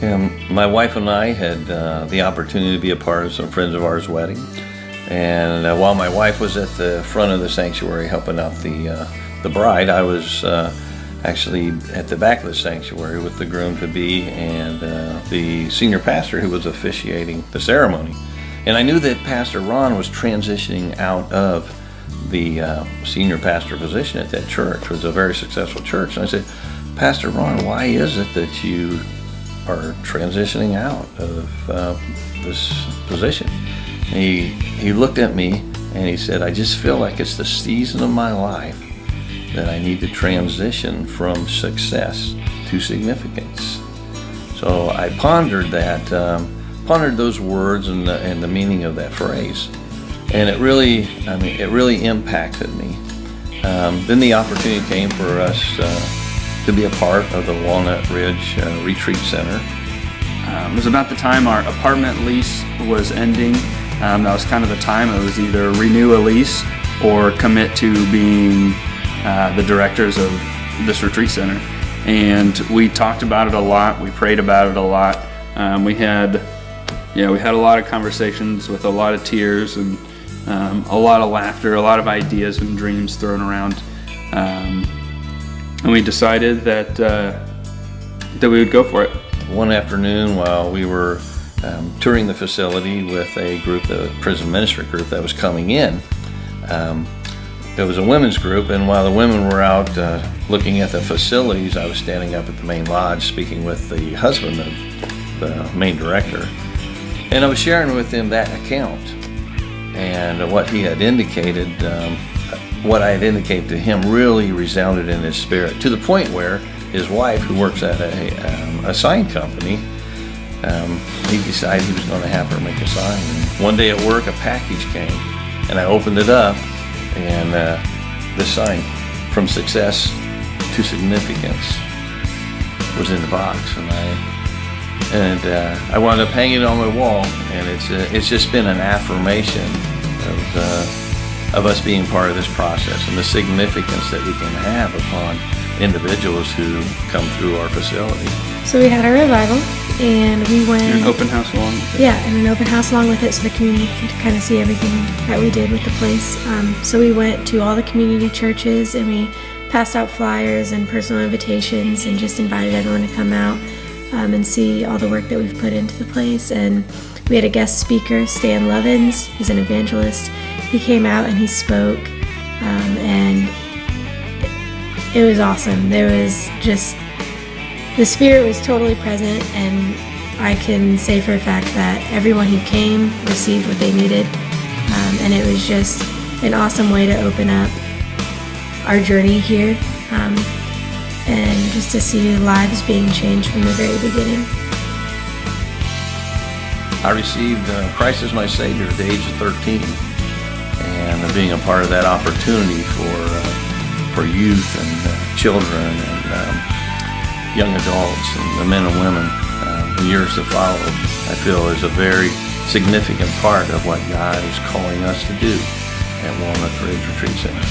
My wife and I had the opportunity to be a part of some friends of ours' wedding. And while my wife was at the front of the sanctuary helping out the bride, I was actually at the back of the sanctuary with the groom-to-be and the senior pastor who was officiating the ceremony. And I knew that Pastor Ron was transitioning out of the senior pastor position at that church. It was a very successful church. And I said, Pastor Ron, why is it that you are transitioning out of this position? And he looked at me and he said, I just feel like it's the season of my life that I need to transition from success to significance. So I pondered that, pondered those words and the meaning of that phrase. And it really impacted me. Then the opportunity came for us to be a part of the Walnut Ridge Retreat Center. It was about the time our apartment lease was ending. That was kind of the time it was either renew a lease or commit to being the directors of this retreat center. And we talked about it a lot. We prayed about it a lot. We had a lot of conversations with a lot of tears and a lot of laughter, a lot of ideas and dreams thrown around. And we decided that we would go for it. One afternoon while we were touring the facility with a group, the prison ministry group that was coming in, it was a women's group, and while the women were out looking at the facilities, I was standing up at the main lodge speaking with the husband of the main director. And I was sharing with him that account and what he had indicated, what I had indicated to him really resounded in his spirit, to the point where his wife, who works at a sign company, he decided he was going to have her make a sign. And one day at work, a package came, and I opened it up, and this sign, "From Success to Significance," was in the box, and I wound up hanging it on my wall, and it's just been an affirmation of us being part of this process and the significance that we can have upon individuals who come through our facility. So we had a revival, and we went... An open house along with it. Yeah, and an open house along with it, so the community could kind of see everything that we did with the place. So we went to all the community churches, and we passed out flyers and personal invitations and just invited everyone to come out and see all the work that we've put into the place. And we had a guest speaker, Stan Lovins. He's an evangelist. He came out and he spoke, and it was awesome. There was just, the Spirit was totally present, and I can say for a fact that everyone who came received what they needed, and it was just an awesome way to open up our journey here, and just to see lives being changed from the very beginning. I received Christ as my Savior at the age of 13, and being a part of that opportunity for youth and children and young adults and the men and women in years to follow, I feel is a very significant part of what God is calling us to do at Walnut Ridge Retreat Center.